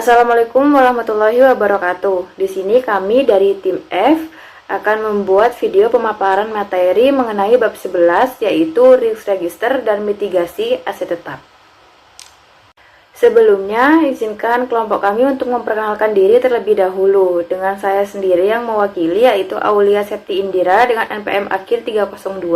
Assalamualaikum warahmatullahi wabarakatuh. Di sini kami dari tim F akan membuat video pemaparan materi mengenai bab 11 yaitu risk register dan mitigasi aset tetap. Sebelumnya, izinkan kelompok kami untuk memperkenalkan diri terlebih dahulu. Dengan saya sendiri yang mewakili yaitu Aulia Septi Indira dengan NPM akhir 302.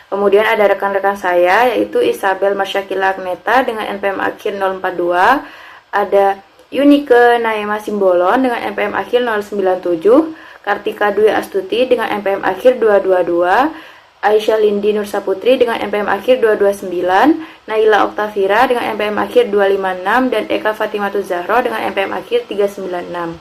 Kemudian ada rekan-rekan saya yaitu Isabel Masyakila Agneta dengan NPM akhir 042. Ada Yunike Naima Simbolon dengan NPM akhir 097. Kartika Dwi Astuti dengan NPM akhir 222. Aisyah Lindi Nur Saputri dengan NPM akhir 229, Naila Oktavira dengan NPM akhir 256, dan Eka Fatimatul Zahro dengan NPM akhir 396.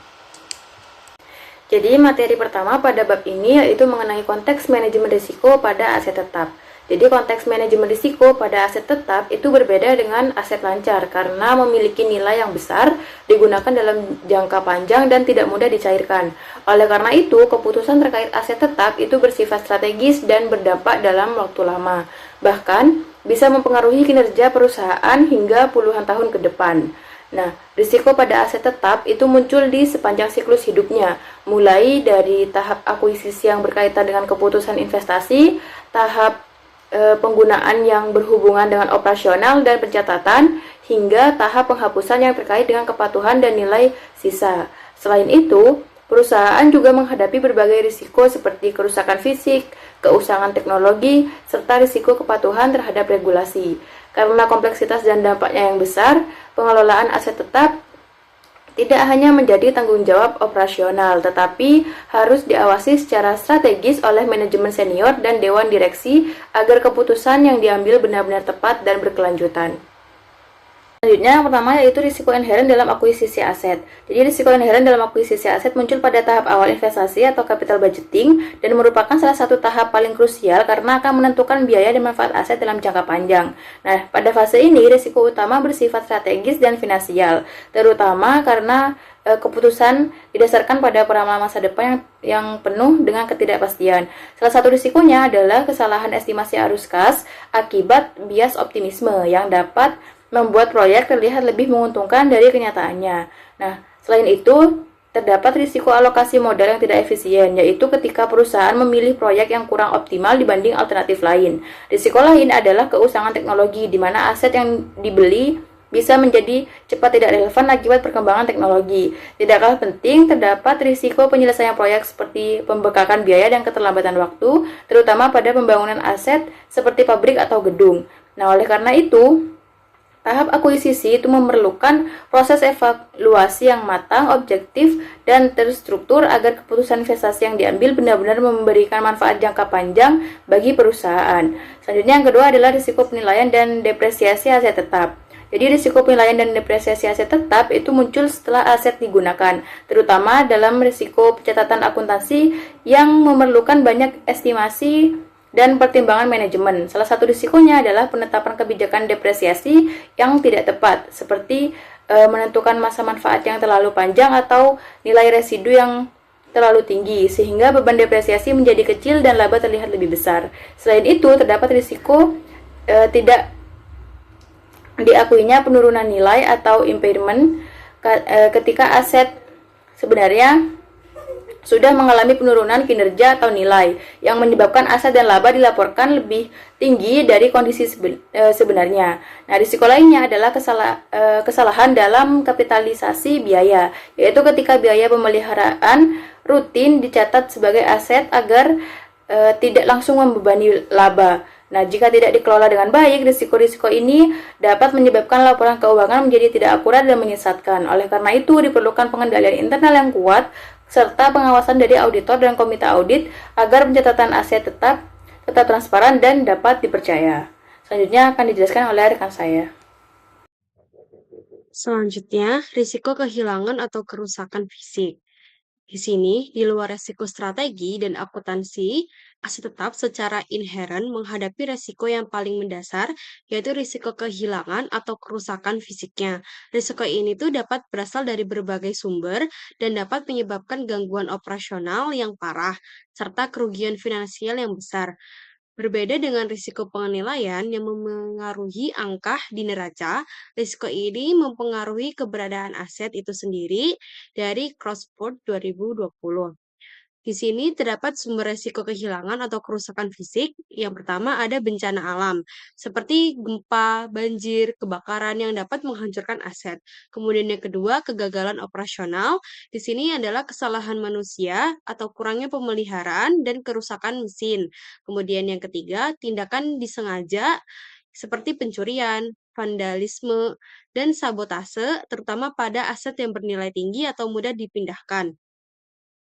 Jadi materi pertama pada bab ini yaitu mengenai konteks manajemen risiko pada aset tetap. Jadi konteks manajemen risiko pada aset tetap itu berbeda dengan aset lancar karena memiliki nilai yang besar, digunakan dalam jangka panjang dan tidak mudah dicairkan. Oleh karena itu, keputusan terkait aset tetap itu bersifat strategis dan berdampak dalam waktu lama. Bahkan bisa mempengaruhi kinerja perusahaan hingga puluhan tahun ke depan. Nah, risiko pada aset tetap itu muncul di sepanjang siklus hidupnya, mulai dari tahap akuisisi yang berkaitan dengan keputusan investasi, tahap penggunaan yang berhubungan dengan operasional dan pencatatan, hingga tahap penghapusan yang terkait dengan kepatuhan dan nilai sisa. Selain itu, perusahaan juga menghadapi berbagai risiko seperti kerusakan fisik, keusangan teknologi, serta risiko kepatuhan terhadap regulasi. Karena kompleksitas dan dampaknya yang besar, pengelolaan aset tetap tidak hanya menjadi tanggung jawab operasional, tetapi harus diawasi secara strategis oleh manajemen senior dan dewan direksi agar keputusan yang diambil benar-benar tepat dan berkelanjutan. Selanjutnya, yang pertama yaitu risiko inheren dalam akuisisi aset. Jadi risiko inheren dalam akuisisi aset muncul pada tahap awal investasi atau capital budgeting dan merupakan salah satu tahap paling krusial karena akan menentukan biaya dan manfaat aset dalam jangka panjang. Nah, pada fase ini risiko utama bersifat strategis dan finansial, terutama karena keputusan didasarkan pada peramal masa depan yang penuh dengan ketidakpastian. Salah satu risikonya adalah kesalahan estimasi arus kas akibat bias optimisme yang dapat membuat proyek terlihat lebih menguntungkan dari kenyataannya. Nah, selain itu, terdapat risiko alokasi modal yang tidak efisien, yaitu ketika perusahaan memilih proyek yang kurang optimal dibanding alternatif lain. Risiko lain adalah keusangan teknologi, di mana aset yang dibeli bisa menjadi cepat tidak relevan akibat perkembangan teknologi. Tidak kalah penting, terdapat risiko penyelesaian proyek seperti pembengkakan biaya dan keterlambatan waktu, terutama pada pembangunan aset seperti pabrik atau gedung. Nah, oleh karena itu, tahap akuisisi itu memerlukan proses evaluasi yang matang, objektif, dan terstruktur agar keputusan investasi yang diambil benar-benar memberikan manfaat jangka panjang bagi perusahaan. Selanjutnya yang kedua adalah risiko penilaian dan depresiasi aset tetap. Jadi risiko penilaian dan depresiasi aset tetap itu muncul setelah aset digunakan, terutama dalam risiko pencatatan akuntansi yang memerlukan banyak estimasi dan pertimbangan manajemen. Salah satu risikonya adalah penetapan kebijakan depresiasi yang tidak tepat, seperti menentukan masa manfaat yang terlalu panjang atau nilai residu yang terlalu tinggi, sehingga beban depresiasi menjadi kecil dan laba terlihat lebih besar. Selain itu, terdapat risiko tidak diakuinya penurunan nilai atau impairment ketika aset sebenarnya sudah mengalami penurunan kinerja atau nilai yang menyebabkan aset dan laba dilaporkan lebih tinggi dari kondisi sebenarnya. Nah, risiko lainnya adalah kesalahan dalam kapitalisasi biaya, yaitu ketika biaya pemeliharaan rutin dicatat sebagai aset agar tidak langsung membebani laba. Nah, jika tidak dikelola dengan baik, risiko-risiko ini dapat menyebabkan laporan keuangan menjadi tidak akurat dan menyesatkan. Oleh karena itu, diperlukan pengendalian internal yang kuat serta pengawasan dari auditor dan komite audit agar pencatatan aset tetap transparan dan dapat dipercaya. Selanjutnya akan dijelaskan oleh rekan saya. Selanjutnya, risiko kehilangan atau kerusakan fisik. Di sini, di luar resiko strategi dan akuntansi, aset tetap secara inheren menghadapi resiko yang paling mendasar, yaitu risiko kehilangan atau kerusakan fisiknya. Risiko ini tuh dapat berasal dari berbagai sumber dan dapat menyebabkan gangguan operasional yang parah, serta kerugian finansial yang besar. Berbeda dengan risiko penilaian yang memengaruhi angka di neraca, risiko ini mempengaruhi keberadaan aset itu sendiri dari Crossport 2020. Di sini terdapat sumber resiko kehilangan atau kerusakan fisik. Yang pertama ada bencana alam, seperti gempa, banjir, kebakaran yang dapat menghancurkan aset. Kemudian yang kedua, kegagalan operasional. Di sini adalah kesalahan manusia atau kurangnya pemeliharaan dan kerusakan mesin. Kemudian yang ketiga, tindakan disengaja seperti pencurian, vandalisme, dan sabotase, terutama pada aset yang bernilai tinggi atau mudah dipindahkan.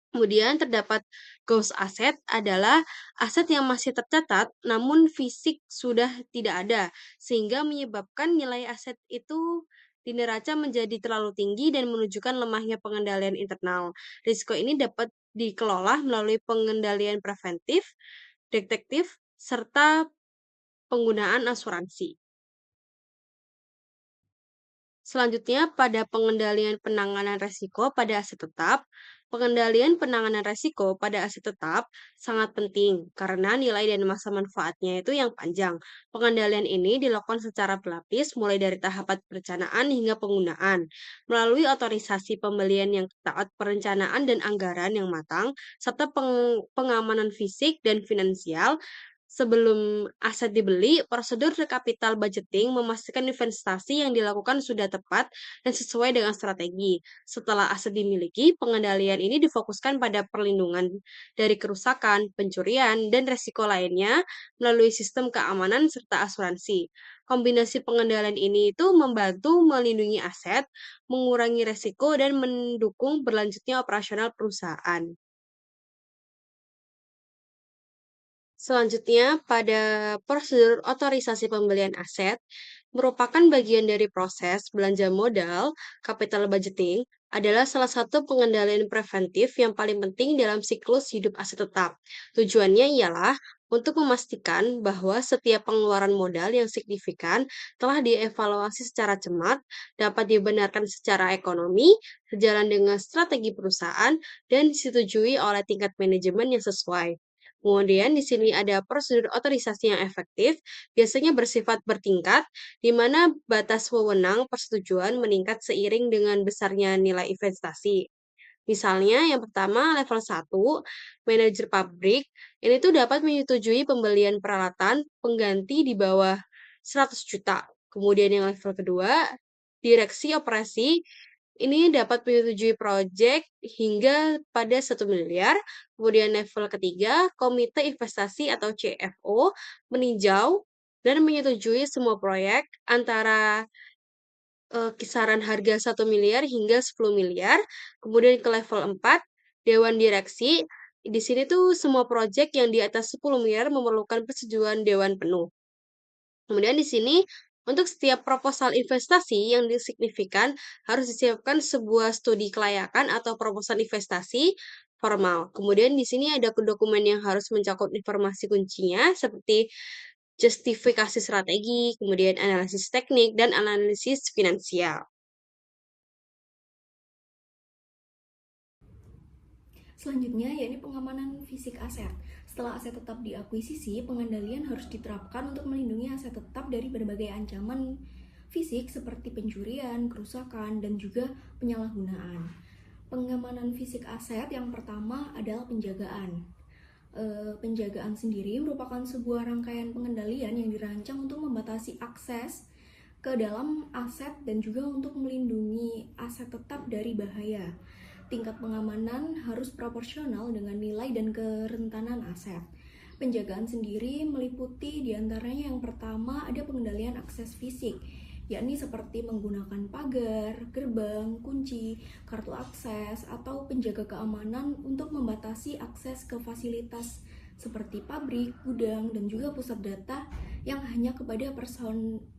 Kemudian terdapat ghost asset adalah aset yang masih tercatat namun fisik sudah tidak ada, sehingga menyebabkan nilai aset itu di neraca menjadi terlalu tinggi dan menunjukkan lemahnya pengendalian internal. Risiko ini dapat dikelola melalui pengendalian preventif, detektif, serta penggunaan asuransi. Selanjutnya, pada pengendalian penanganan resiko pada aset tetap, pengendalian penanganan resiko pada aset tetap sangat penting karena nilai dan masa manfaatnya itu yang panjang. Pengendalian ini dilakukan secara berlapis mulai dari tahapan perencanaan hingga penggunaan, melalui otorisasi pembelian yang taat perencanaan dan anggaran yang matang, serta pengamanan fisik dan finansial. Sebelum aset dibeli, prosedur capital budgeting memastikan investasi yang dilakukan sudah tepat dan sesuai dengan strategi. Setelah aset dimiliki, pengendalian ini difokuskan pada perlindungan dari kerusakan, pencurian, dan resiko lainnya melalui sistem keamanan serta asuransi. Kombinasi pengendalian ini itu membantu melindungi aset, mengurangi resiko, dan mendukung berlanjutnya operasional perusahaan. Selanjutnya, pada prosedur otorisasi pembelian aset, merupakan bagian dari proses belanja modal, capital budgeting adalah salah satu pengendalian preventif yang paling penting dalam siklus hidup aset tetap. Tujuannya ialah untuk memastikan bahwa setiap pengeluaran modal yang signifikan telah dievaluasi secara cermat, dapat dibenarkan secara ekonomi, sejalan dengan strategi perusahaan, dan disetujui oleh tingkat manajemen yang sesuai. Kemudian di sini ada prosedur otorisasi yang efektif, biasanya bersifat bertingkat, di mana batas wewenang persetujuan meningkat seiring dengan besarnya nilai investasi. Misalnya yang pertama level 1, manajer pabrik, ini tuh dapat menyetujui pembelian peralatan pengganti di bawah 100 juta. Kemudian yang level kedua, direksi operasi, ini dapat menyetujui proyek hingga pada 1 miliar. Kemudian level ketiga, komite investasi atau CFO meninjau dan menyetujui semua proyek antara kisaran harga 1 miliar hingga 10 miliar. Kemudian ke level 4, dewan direksi. Di sini tuh semua proyek yang di atas 10 miliar memerlukan persetujuan dewan penuh. Kemudian di sini untuk setiap proposal investasi yang signifikan harus disiapkan sebuah studi kelayakan atau proposal investasi formal. Kemudian di sini ada dokumen yang harus mencakup informasi kuncinya seperti justifikasi strategi, kemudian analisis teknik, dan analisis finansial. Selanjutnya, yakni pengamanan fisik aset. Setelah aset tetap diakuisisi, pengendalian harus diterapkan untuk melindungi aset tetap dari berbagai ancaman fisik seperti pencurian, kerusakan, dan juga penyalahgunaan. Pengamanan fisik aset yang pertama adalah penjagaan. Penjagaan sendiri merupakan sebuah rangkaian pengendalian yang dirancang untuk membatasi akses ke dalam aset dan juga untuk melindungi aset tetap dari bahaya. Tingkat pengamanan harus proporsional dengan nilai dan kerentanan aset. Penjagaan sendiri meliputi diantaranya yang pertama ada pengendalian akses fisik, yakni seperti menggunakan pagar, gerbang, kunci, kartu akses, atau penjaga keamanan untuk membatasi akses ke fasilitas seperti pabrik, gudang, dan juga pusat data yang hanya kepada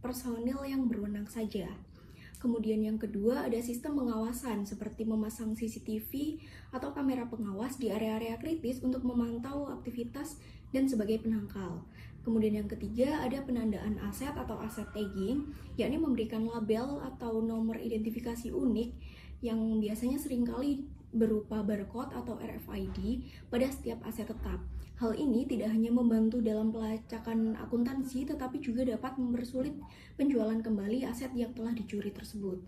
personil yang berwenang saja. Kemudian yang kedua ada sistem pengawasan seperti memasang CCTV atau kamera pengawas di area-area kritis untuk memantau aktivitas dan sebagai penangkal. Kemudian yang ketiga ada penandaan aset atau aset tagging, yakni memberikan label atau nomor identifikasi unik yang biasanya seringkali berupa barcode atau RFID pada setiap aset tetap. Hal ini tidak hanya membantu dalam pelacakan akuntansi, tetapi juga dapat mempersulit penjualan kembali aset yang telah dicuri tersebut.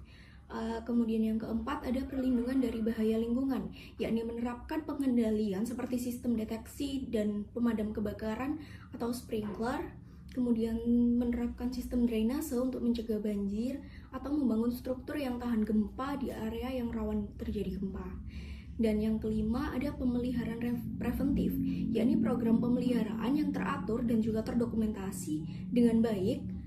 Kemudian yang keempat ada perlindungan dari bahaya lingkungan, yakni menerapkan pengendalian seperti sistem deteksi dan pemadam kebakaran atau sprinkler, kemudian menerapkan sistem drainase untuk mencegah banjir, atau membangun struktur yang tahan gempa di area yang rawan terjadi gempa. Dan yang kelima ada pemeliharaan preventif, yakni program pemeliharaan yang teratur dan juga terdokumentasi dengan baik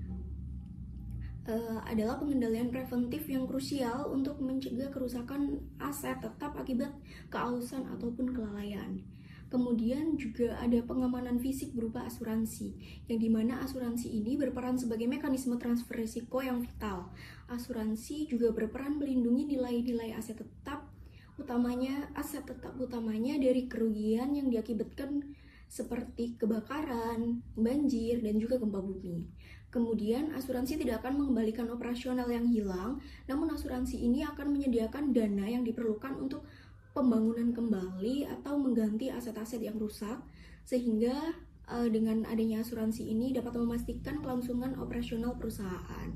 adalah pengendalian preventif yang krusial untuk mencegah kerusakan aset tetap akibat keausan ataupun kelalaian. Kemudian juga ada pengamanan fisik berupa asuransi, yang dimana asuransi ini berperan sebagai mekanisme transfer risiko yang vital. Asuransi juga berperan melindungi nilai-nilai aset tetap utamanya dari kerugian yang diakibatkan seperti kebakaran, banjir, dan juga gempa bumi. Kemudian asuransi tidak akan mengembalikan operasional yang hilang, namun asuransi ini akan menyediakan dana yang diperlukan untuk pembangunan kembali atau mengganti aset-aset yang rusak, sehingga dengan adanya asuransi ini dapat memastikan kelangsungan operasional perusahaan.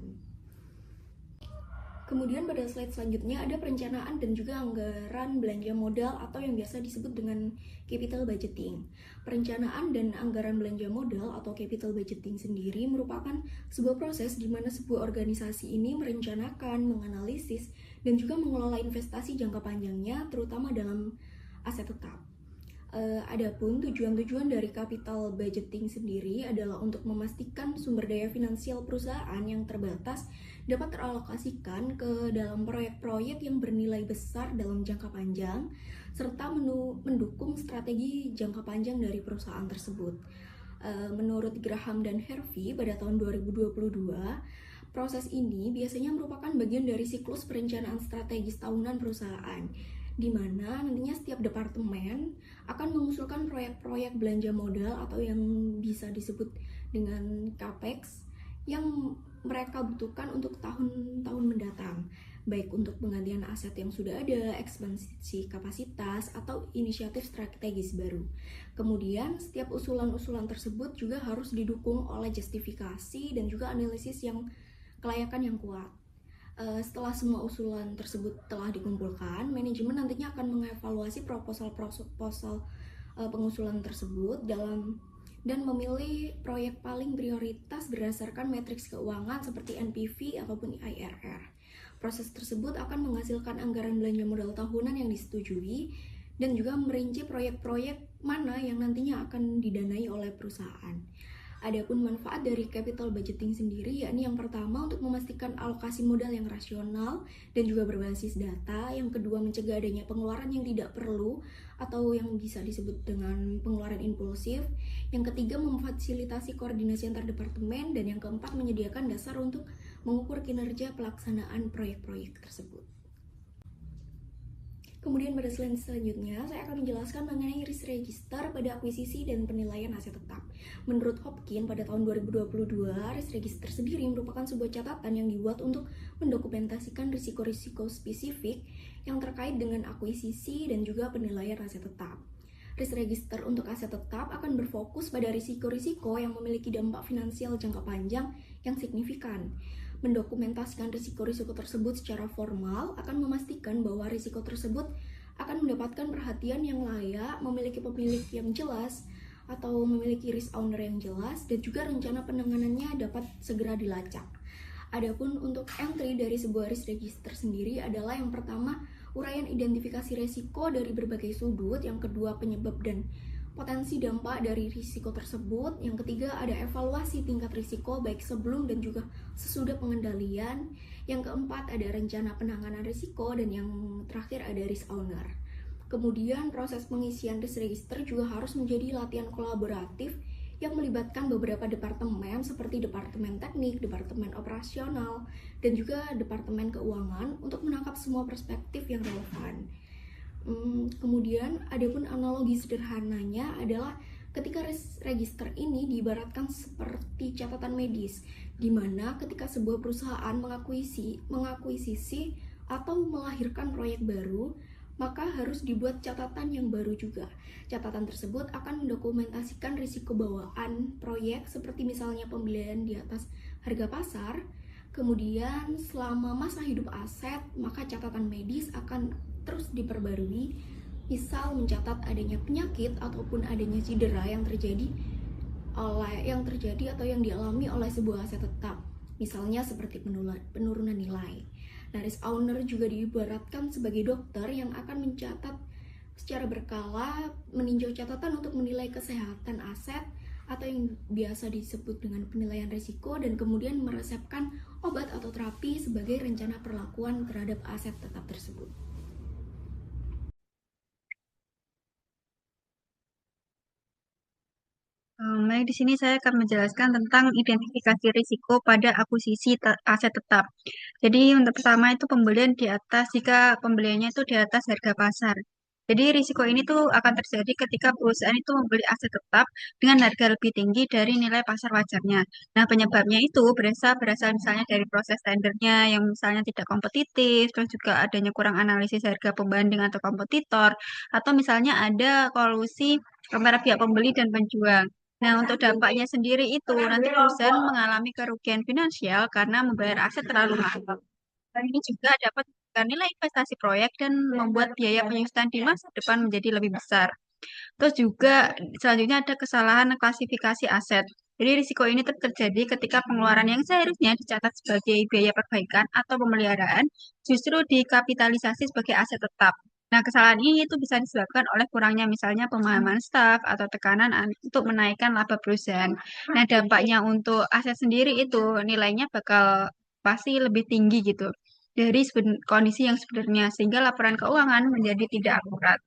Kemudian pada slide selanjutnya ada perencanaan dan juga anggaran belanja modal atau yang biasa disebut dengan capital budgeting. Perencanaan dan anggaran belanja modal atau capital budgeting sendiri merupakan sebuah proses di mana sebuah organisasi ini merencanakan, menganalisis, dan juga mengelola investasi jangka panjangnya terutama dalam aset tetap. Adapun tujuan-tujuan dari capital budgeting sendiri adalah untuk memastikan sumber daya finansial perusahaan yang terbatas dapat teralokasikan ke dalam proyek-proyek yang bernilai besar dalam jangka panjang, serta mendukung strategi jangka panjang dari perusahaan tersebut. Menurut Graham dan Harvey pada tahun 2022, proses ini biasanya merupakan bagian dari siklus perencanaan strategis tahunan perusahaan, di mana nantinya setiap departemen akan mengusulkan proyek-proyek belanja modal atau yang bisa disebut dengan CAPEX yang mereka butuhkan untuk tahun-tahun mendatang, baik untuk penggantian aset yang sudah ada, ekspansi kapasitas, atau inisiatif strategis baru. Kemudian, setiap usulan-usulan tersebut juga harus didukung oleh justifikasi dan juga analisis yang kelayakan yang kuat. Setelah semua usulan tersebut telah dikumpulkan, manajemen nantinya akan mengevaluasi proposal pengusulan tersebut dan memilih proyek paling prioritas berdasarkan matriks keuangan seperti NPV ataupun IRR. Proses tersebut akan menghasilkan anggaran belanja modal tahunan yang disetujui dan juga merinci proyek-proyek mana yang nantinya akan didanai oleh perusahaan. Adapun manfaat dari capital budgeting sendiri, yakni yang pertama untuk memastikan alokasi modal yang rasional dan juga berbasis data, yang kedua mencegah adanya pengeluaran yang tidak perlu atau yang bisa disebut dengan pengeluaran impulsif, yang ketiga memfasilitasi koordinasi antar departemen, dan yang keempat menyediakan dasar untuk mengukur kinerja pelaksanaan proyek-proyek tersebut. Kemudian pada slide selanjutnya, saya akan menjelaskan mengenai risk register pada akuisisi dan penilaian aset tetap. Menurut Hopkins, pada tahun 2022, risk register sendiri merupakan sebuah catatan yang dibuat untuk mendokumentasikan risiko-risiko spesifik yang terkait dengan akuisisi dan juga penilaian aset tetap. Risk register untuk aset tetap akan berfokus pada risiko-risiko yang memiliki dampak finansial jangka panjang yang signifikan. Mendokumentasikan risiko-risiko tersebut secara formal akan memastikan bahwa risiko tersebut akan mendapatkan perhatian yang layak, memiliki pemilik yang jelas, atau memiliki risk owner yang jelas, dan juga rencana penanganannya dapat segera dilacak. Adapun untuk entry dari sebuah risk register sendiri adalah yang pertama, uraian identifikasi risiko dari berbagai sudut, yang kedua penyebab dan potensi dampak dari risiko tersebut, yang ketiga ada evaluasi tingkat risiko baik sebelum dan juga sesudah pengendalian, yang keempat ada rencana penanganan risiko, dan yang terakhir ada risk owner. Kemudian proses pengisian risk register juga harus menjadi latihan kolaboratif yang melibatkan beberapa departemen seperti departemen teknik, departemen operasional, dan juga departemen keuangan untuk menangkap semua perspektif yang relevan. Kemudian adapun analogi sederhananya adalah Ketika register ini diibaratkan seperti catatan medis, di mana ketika sebuah perusahaan mengakuisisi atau melahirkan proyek baru, maka harus dibuat catatan yang baru juga. Catatan tersebut akan mendokumentasikan risiko bawaan proyek seperti misalnya pembelian di atas harga pasar. Kemudian selama masa hidup aset, maka catatan medis akan terus diperbarui, misal mencatat adanya penyakit ataupun adanya cedera yang terjadi atau yang dialami oleh sebuah aset tetap, misalnya seperti penurunan nilai. Nah, risk owner juga diibaratkan sebagai dokter yang akan mencatat secara berkala, meninjau catatan untuk menilai kesehatan aset atau yang biasa disebut dengan penilaian risiko, dan kemudian meresepkan obat atau terapi sebagai rencana perlakuan terhadap aset tetap tersebut. Baik, di sini saya akan menjelaskan tentang identifikasi risiko pada akuisisi aset tetap. Jadi untuk pertama itu pembelian di atas, jika pembeliannya itu di atas harga pasar. Jadi risiko ini tuh akan terjadi ketika perusahaan itu membeli aset tetap dengan harga lebih tinggi dari nilai pasar wajarnya. Nah, penyebabnya itu berasal misalnya dari proses tendernya yang misalnya tidak kompetitif, terus juga adanya kurang analisis harga pembanding atau kompetitor, atau misalnya ada kolusi antara pihak pembeli dan penjual. Nah, untuk dampaknya sendiri itu nanti perusahaan mengalami kerugian finansial karena membayar aset terlalu mahal. Dan ini juga dapat menekan nilai investasi proyek dan membuat biaya penyusutan di masa depan menjadi lebih besar. Terus juga selanjutnya ada kesalahan klasifikasi aset. Jadi risiko ini terjadi ketika pengeluaran yang seharusnya dicatat sebagai biaya perbaikan atau pemeliharaan justru dikapitalisasi sebagai aset tetap. Nah, kesalahan ini itu bisa disebabkan oleh kurangnya misalnya pemahaman staf atau tekanan untuk menaikkan laba perusahaan. Nah, dampaknya untuk aset sendiri itu nilainya bakal pasti lebih tinggi gitu dari kondisi yang sebenarnya sehingga laporan keuangan menjadi tidak akurat.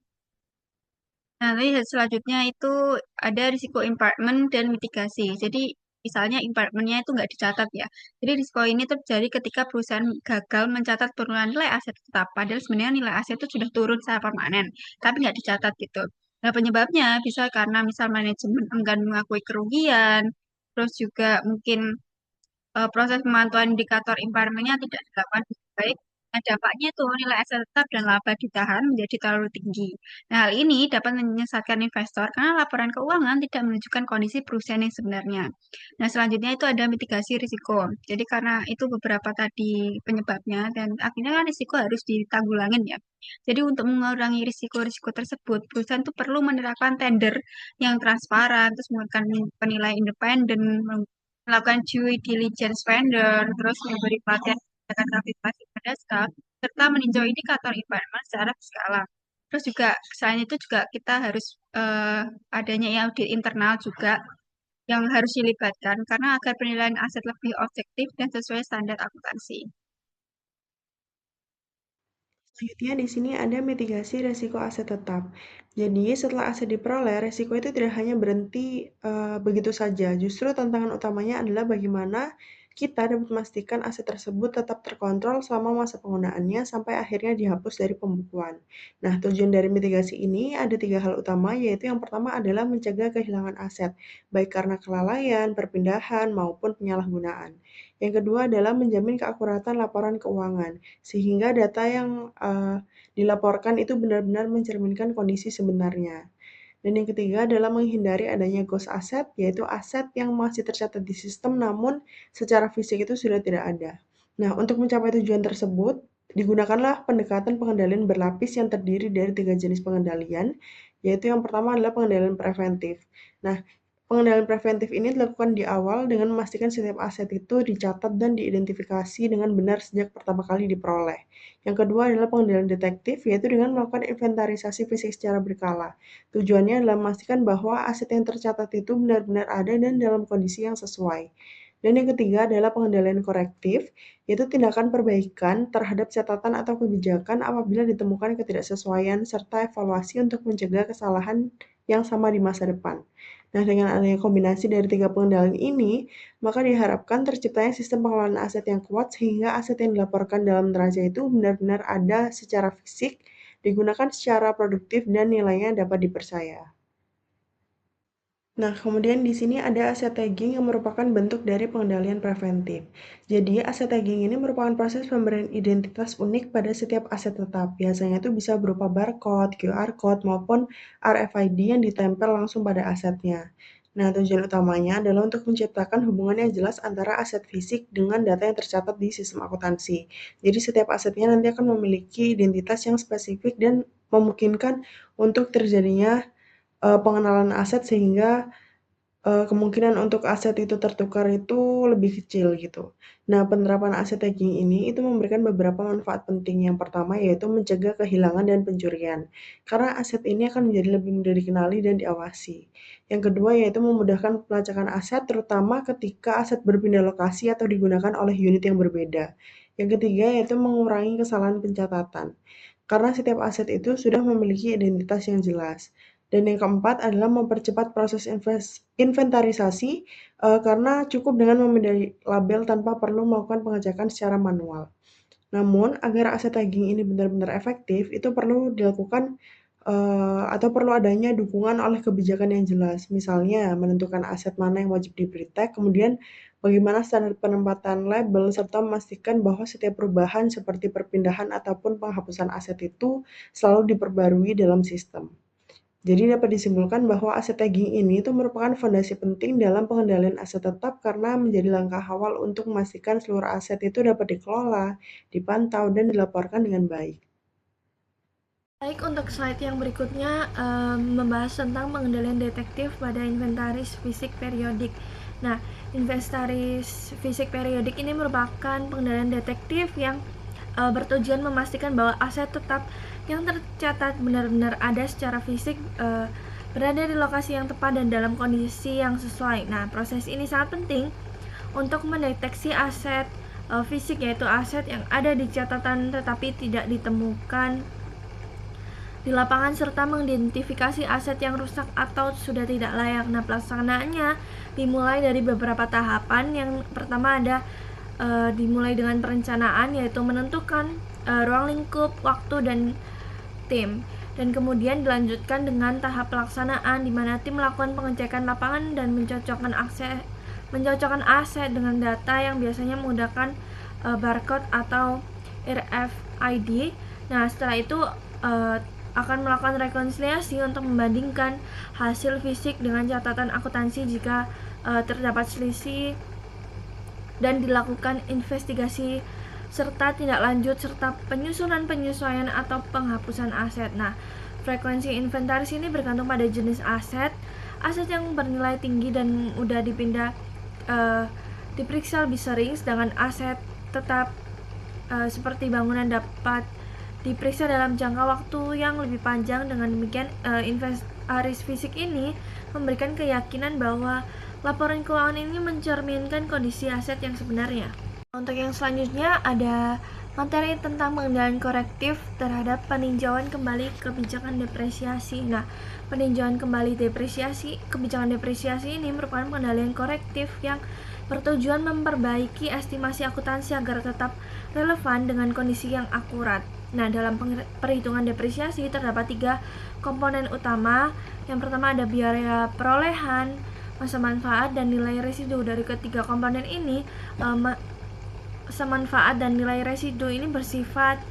Nah, nanti selanjutnya itu ada risiko impairment dan mitigasi. Jadi, misalnya impairment-nya itu nggak dicatat ya. Jadi, risiko ini terjadi ketika perusahaan gagal mencatat penurunan nilai aset tetap. Padahal sebenarnya nilai aset itu sudah turun secara permanen, tapi nggak dicatat gitu. Nah, penyebabnya bisa karena misal manajemen enggan mengakui kerugian, terus juga mungkin proses pemantauan indikator impairment-nya tidak dilakukan dengan baik. Nah, dampaknya itu nilai aset tetap dan laba ditahan menjadi terlalu tinggi. Nah, hal ini dapat menyesatkan investor karena laporan keuangan tidak menunjukkan kondisi perusahaan yang sebenarnya. Nah, selanjutnya itu ada mitigasi risiko. Jadi karena itu beberapa tadi penyebabnya dan akhirnya kan risiko harus ditanggulangin ya. Jadi untuk mengurangi risiko-risiko tersebut, perusahaan itu perlu menerapkan tender yang transparan, terus melakukan penilaian independen, melakukan due diligence vendor, terus memberi pelatihan kebijakan kapitalisasi pada staff, serta meninjau indikator impairment secara berskala. Terus juga selain itu juga kita harus adanya audit internal juga yang harus dilibatkan karena agar penilaian aset lebih objektif dan sesuai standar akuntansi. Selanjutnya di sini ada mitigasi resiko aset tetap. Jadi setelah aset diperoleh, resiko itu tidak hanya berhenti begitu saja. Justru tantangan utamanya adalah bagaimana kita dapat memastikan aset tersebut tetap terkontrol selama masa penggunaannya sampai akhirnya dihapus dari pembukuan. Nah, tujuan dari mitigasi ini ada 3 hal utama, yaitu yang pertama adalah mencegah kehilangan aset, baik karena kelalaian, perpindahan, maupun penyalahgunaan. Yang kedua adalah menjamin keakuratan laporan keuangan, sehingga data yang dilaporkan itu benar-benar mencerminkan kondisi sebenarnya. Dan yang ketiga adalah menghindari adanya ghost asset, yaitu aset yang masih tercatat di sistem namun secara fisik itu sudah tidak ada. Nah, untuk mencapai tujuan tersebut, digunakanlah pendekatan pengendalian berlapis yang terdiri dari 3 jenis pengendalian, yaitu yang pertama adalah pengendalian preventif. Nah, pengendalian preventif ini dilakukan di awal dengan memastikan setiap aset itu dicatat dan diidentifikasi dengan benar sejak pertama kali diperoleh. Yang kedua adalah pengendalian detektif, yaitu dengan melakukan inventarisasi fisik secara berkala. Tujuannya adalah memastikan bahwa aset yang tercatat itu benar-benar ada dan dalam kondisi yang sesuai. Dan yang ketiga adalah pengendalian korektif, yaitu tindakan perbaikan terhadap catatan atau kebijakan apabila ditemukan ketidaksesuaian serta evaluasi untuk mencegah kesalahan yang sama di masa depan. Nah, dengan adanya kombinasi dari 3 pengendalian ini, maka diharapkan terciptanya sistem pengelolaan aset yang kuat sehingga aset yang dilaporkan dalam neraca itu benar-benar ada secara fisik, digunakan secara produktif, dan nilainya dapat dipercaya. Nah, kemudian di sini ada asset tagging yang merupakan bentuk dari pengendalian preventif. Jadi, asset tagging ini merupakan proses pemberian identitas unik pada setiap aset tetap. Biasanya itu bisa berupa barcode, QR code, maupun RFID yang ditempel langsung pada asetnya. Nah, tujuan utamanya adalah untuk menciptakan hubungan yang jelas antara aset fisik dengan data yang tercatat di sistem akuntansi. Jadi, setiap asetnya nanti akan memiliki identitas yang spesifik dan memungkinkan untuk terjadinya pengenalan aset sehingga kemungkinan untuk aset itu tertukar itu lebih kecil gitu. Nah, penerapan aset tagging ini itu memberikan beberapa manfaat penting. Yang pertama yaitu mencegah kehilangan dan pencurian, karena aset ini akan menjadi lebih mudah dikenali dan diawasi. Yang kedua yaitu memudahkan pelacakan aset, terutama ketika aset berpindah lokasi atau digunakan oleh unit yang berbeda. Yang ketiga yaitu mengurangi kesalahan pencatatan, karena setiap aset itu sudah memiliki identitas yang jelas. Dan yang keempat adalah mempercepat proses inventarisasi, karena cukup dengan memindai label tanpa perlu melakukan pengecekan secara manual. Namun, agar aset tagging ini benar-benar efektif, itu perlu dilakukan atau perlu adanya dukungan oleh kebijakan yang jelas. Misalnya, menentukan aset mana yang wajib diberi tag, kemudian bagaimana standar penempatan label, serta memastikan bahwa setiap perubahan seperti perpindahan ataupun penghapusan aset itu selalu diperbarui dalam sistem. Jadi dapat disimpulkan bahwa aset tagging ini itu merupakan fondasi penting dalam pengendalian aset tetap karena menjadi langkah awal untuk memastikan seluruh aset itu dapat dikelola, dipantau, dan dilaporkan dengan baik. Baik, untuk slide yang berikutnya membahas tentang pengendalian detektif pada inventaris fisik periodik. Nah, inventaris fisik periodik ini merupakan pengendalian detektif yang bertujuan memastikan bahwa aset tetap yang tercatat benar-benar ada secara fisik berada di lokasi yang tepat dan dalam kondisi yang sesuai. Nah, proses ini sangat penting untuk mendeteksi aset fisik, yaitu aset yang ada di catatan tetapi tidak ditemukan di lapangan, serta mengidentifikasi aset yang rusak atau sudah tidak layak. Nah, pelaksanaannya dimulai dari beberapa tahapan. Yang pertama ada dimulai dengan perencanaan, yaitu menentukan ruang lingkup, waktu, dan tim. Dan kemudian dilanjutkan dengan tahap pelaksanaan, di mana tim melakukan pengecekan lapangan dan mencocokkan aset dengan data yang biasanya menggunakan barcode atau RFID. Nah, setelah itu akan melakukan rekonsiliasi untuk membandingkan hasil fisik dengan catatan akuntansi jika terdapat selisih, dan dilakukan investigasi serta tindak lanjut serta penyusunan penyesuaian atau penghapusan aset. Nah, frekuensi inventaris ini bergantung pada jenis aset. Aset yang bernilai tinggi dan mudah dipindah diperiksa lebih sering, sedangkan aset tetap seperti bangunan dapat diperiksa dalam jangka waktu yang lebih panjang. Dengan demikian, inventaris fisik ini memberikan keyakinan bahwa laporan keuangan ini mencerminkan kondisi aset yang sebenarnya. Untuk yang selanjutnya ada materi tentang pengendalian korektif terhadap peninjauan kembali kebijakan depresiasi. Nah, peninjauan kembali kebijakan depresiasi ini merupakan pengendalian korektif yang bertujuan memperbaiki estimasi akuntansi agar tetap relevan dengan kondisi yang akurat. Nah, dalam perhitungan depresiasi terdapat 3 komponen utama. Yang pertama ada biaya perolehan, masa manfaat, dan nilai residu. Dari ketiga komponen ini, masa manfaat dan nilai residu ini bersifat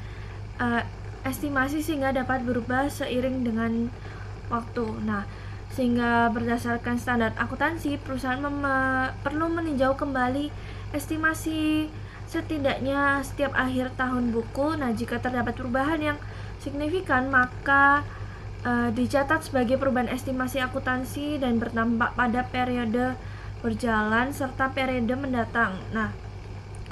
estimasi sehingga dapat berubah seiring dengan waktu. Nah, sehingga berdasarkan standar akuntansi, perusahaan perlu meninjau kembali estimasi setidaknya setiap akhir tahun buku. Nah, jika terdapat perubahan yang signifikan, maka dicatat sebagai perubahan estimasi akuntansi dan berdampak pada periode berjalan serta periode mendatang. Nah,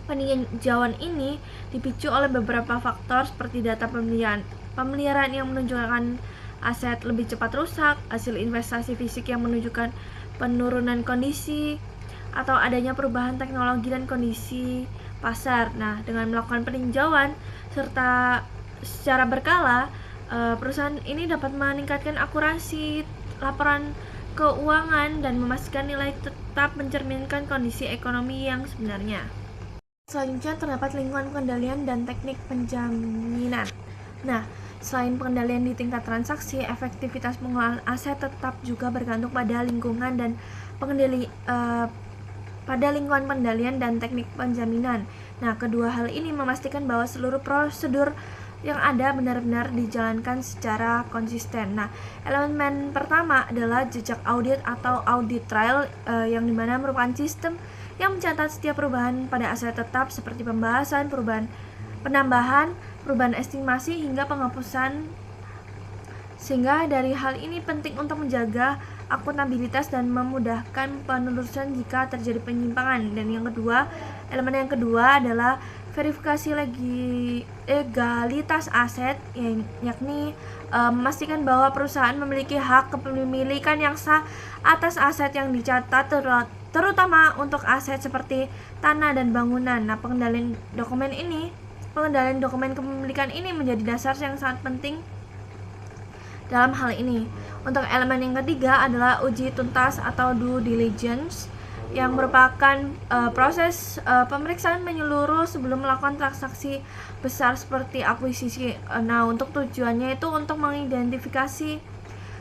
peninjauan ini dipicu oleh beberapa faktor seperti data pemeliharaan yang menunjukkan aset lebih cepat rusak, hasil investasi fisik yang menunjukkan penurunan kondisi, atau adanya perubahan teknologi dan kondisi pasar. Nah, dengan melakukan peninjauan serta secara berkala, perusahaan ini dapat meningkatkan akurasi laporan keuangan dan memastikan nilai tetap mencerminkan kondisi ekonomi yang sebenarnya. Selanjutnya terdapat lingkungan pengendalian dan teknik penjaminan. Nah, Selain pengendalian di tingkat transaksi, efektivitas pengelolaan aset tetap juga bergantung pada lingkungan dan pada lingkungan pengendalian dan teknik penjaminan. Nah, kedua hal ini memastikan bahwa seluruh prosedur yang ada benar-benar dijalankan secara konsisten. Nah, elemen pertama adalah jejak audit atau audit trail, yang dimana merupakan sistem yang mencatat setiap perubahan pada aset tetap seperti pembahasan, penambahan, perubahan estimasi hingga penghapusan. Sehingga dari hal ini penting untuk menjaga akuntabilitas dan memudahkan penelusuran jika terjadi penyimpangan. Dan elemen yang kedua adalah verifikasi legalitas aset, yakni memastikan bahwa perusahaan memiliki hak kepemilikan yang sah atas aset yang dicatat, terutama untuk aset seperti tanah dan bangunan. Nah, pengendalian dokumen kepemilikan ini menjadi dasar yang sangat penting dalam hal ini. Untuk elemen yang ketiga adalah uji tuntas atau due diligence, yang merupakan proses pemeriksaan menyeluruh sebelum melakukan transaksi besar seperti akuisisi. Nah, untuk tujuannya itu untuk mengidentifikasi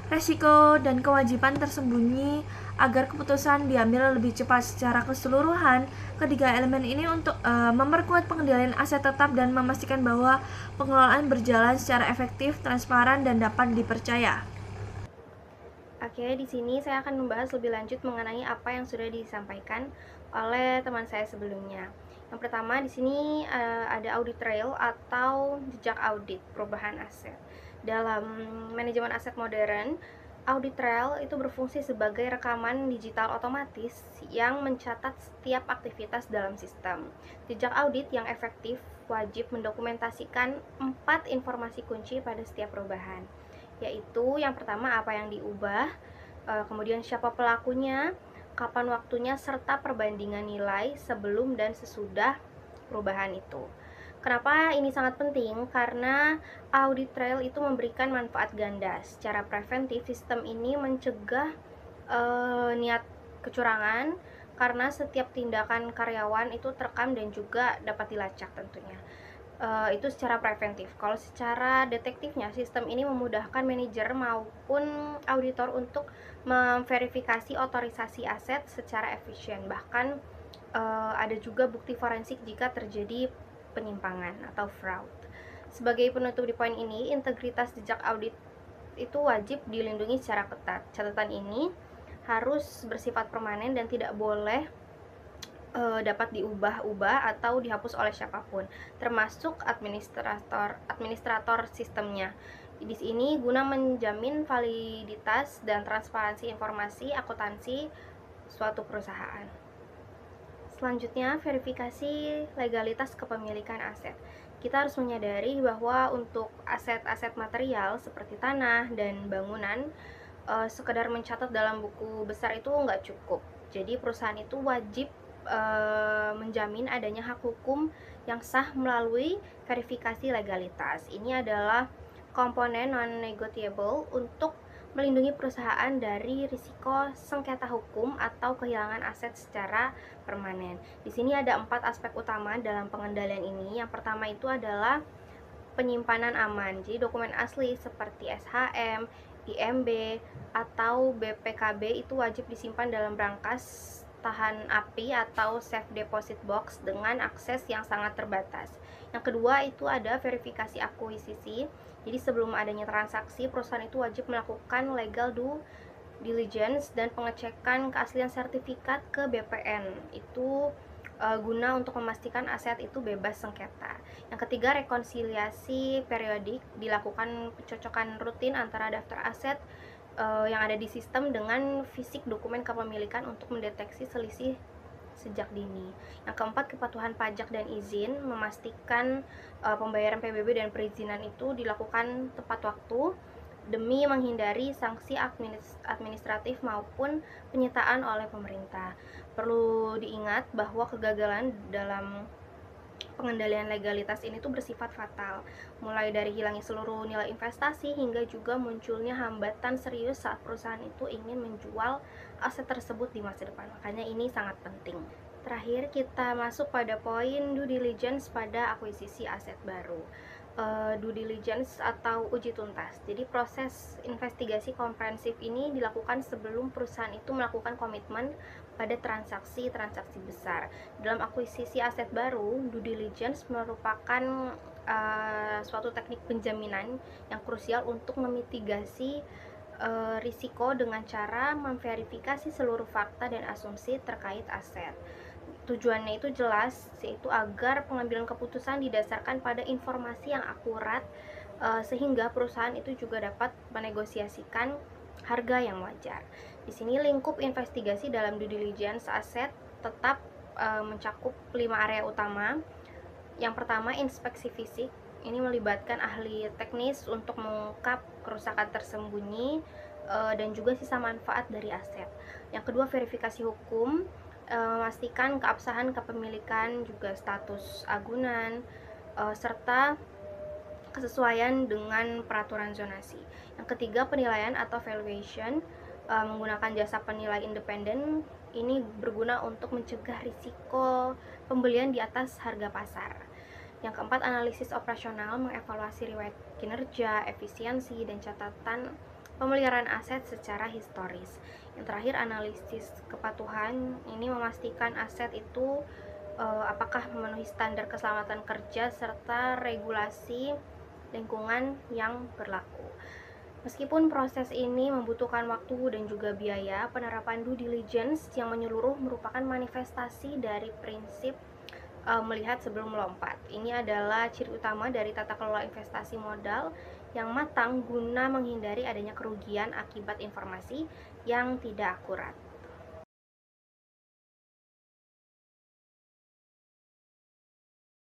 resiko dan kewajiban tersembunyi agar keputusan diambil lebih cepat. Secara keseluruhan, ketiga elemen ini untuk memperkuat pengendalian aset tetap dan memastikan bahwa pengelolaan berjalan secara efektif, transparan, dan dapat dipercaya. Oke, di sini saya akan membahas lebih lanjut mengenai apa yang sudah disampaikan oleh teman saya sebelumnya. Yang pertama di sini ada audit trail atau jejak audit perubahan aset. Dalam manajemen aset modern, audit trail itu berfungsi sebagai rekaman digital otomatis yang mencatat setiap aktivitas dalam sistem. Jejak audit yang efektif wajib mendokumentasikan 4 informasi kunci pada setiap perubahan, yaitu yang pertama apa yang diubah, kemudian siapa pelakunya, kapan waktunya, serta perbandingan nilai sebelum dan sesudah perubahan itu. Kenapa ini sangat penting? Karena audit trail itu memberikan manfaat ganda. Secara preventif, sistem ini mencegah niat kecurangan karena setiap tindakan karyawan itu terekam dan juga dapat dilacak tentunya. Itu secara preventif. Kalau secara detektifnya, sistem ini memudahkan manajer maupun auditor untuk memverifikasi otorisasi aset secara efisien. Bahkan ada juga bukti forensik jika terjadi penyimpangan atau fraud. Sebagai penutup di poin ini, integritas jejak audit itu wajib dilindungi secara ketat. Catatan ini harus bersifat permanen dan tidak boleh dapat diubah-ubah atau dihapus oleh siapapun, termasuk administrator sistemnya. Di sini guna menjamin validitas dan transparansi informasi akuntansi suatu perusahaan. Selanjutnya, verifikasi legalitas kepemilikan aset. Kita harus menyadari bahwa untuk aset-aset material seperti tanah dan bangunan, sekedar mencatat dalam buku besar itu nggak cukup. Jadi perusahaan itu wajib menjamin adanya hak hukum yang sah melalui verifikasi legalitas. Ini adalah komponen non-negotiable untuk melindungi perusahaan dari risiko sengketa hukum atau kehilangan aset secara permanen. Di sini ada 4 aspek utama dalam pengendalian ini. Yang pertama itu adalah penyimpanan aman. Jadi dokumen asli seperti SHM, IMB, atau BPKB itu wajib disimpan dalam brankas tahan api atau safe deposit box dengan akses yang sangat terbatas. Yang kedua itu ada verifikasi akuisisi. Jadi sebelum adanya transaksi, perusahaan itu wajib melakukan legal due diligence dan pengecekan keaslian sertifikat ke BPN. Itu guna untuk memastikan aset itu bebas sengketa. Yang ketiga, rekonsiliasi periodik, dilakukan pencocokan rutin antara daftar aset yang ada di sistem dengan fisik dokumen kepemilikan untuk mendeteksi selisih sejak dini. Yang keempat, kepatuhan pajak dan izin, memastikan pembayaran PBB dan perizinan itu dilakukan tepat waktu demi menghindari sanksi administratif maupun penyitaan oleh pemerintah. Perlu diingat bahwa kegagalan dalam pengendalian legalitas ini tuh bersifat fatal, mulai dari hilangnya seluruh nilai investasi hingga juga munculnya hambatan serius saat perusahaan itu ingin menjual aset tersebut di masa depan. Makanya ini sangat penting. Terakhir, kita masuk pada poin due diligence pada akuisisi aset baru. due diligence atau uji tuntas. Jadi proses investigasi komprehensif ini dilakukan sebelum perusahaan itu melakukan komitmen pada transaksi-transaksi besar. Dalam akuisisi aset baru, due diligence merupakan suatu teknik penjaminan yang krusial untuk memitigasi risiko dengan cara memverifikasi seluruh fakta dan asumsi terkait aset. Tujuannya itu jelas, yaitu agar pengambilan keputusan didasarkan pada informasi yang akurat, sehingga perusahaan itu juga dapat menegosiasikan harga yang wajar. Di sini lingkup investigasi dalam due diligence aset tetap mencakup 5 area utama. Yang pertama, inspeksi fisik. Ini melibatkan ahli teknis untuk mengungkap kerusakan tersembunyi dan juga sisa manfaat dari aset. Yang kedua, verifikasi hukum, memastikan keabsahan kepemilikan, juga status agunan, serta kesesuaian dengan peraturan zonasi. Yang ketiga, penilaian atau valuation, menggunakan jasa penilai independen. Ini berguna untuk mencegah risiko pembelian di atas harga pasar. Yang keempat, analisis operasional, mengevaluasi riwayat kinerja, efisiensi, dan catatan pemeliharaan aset secara historis. Yang terakhir, analisis kepatuhan, ini memastikan aset itu apakah memenuhi standar keselamatan kerja serta regulasi lingkungan yang berlaku. Meskipun proses ini membutuhkan waktu dan juga biaya, penerapan due diligence yang menyeluruh merupakan manifestasi dari prinsip melihat sebelum melompat. Ini adalah ciri utama dari tata kelola investasi modal yang matang guna menghindari adanya kerugian akibat informasi yang tidak akurat.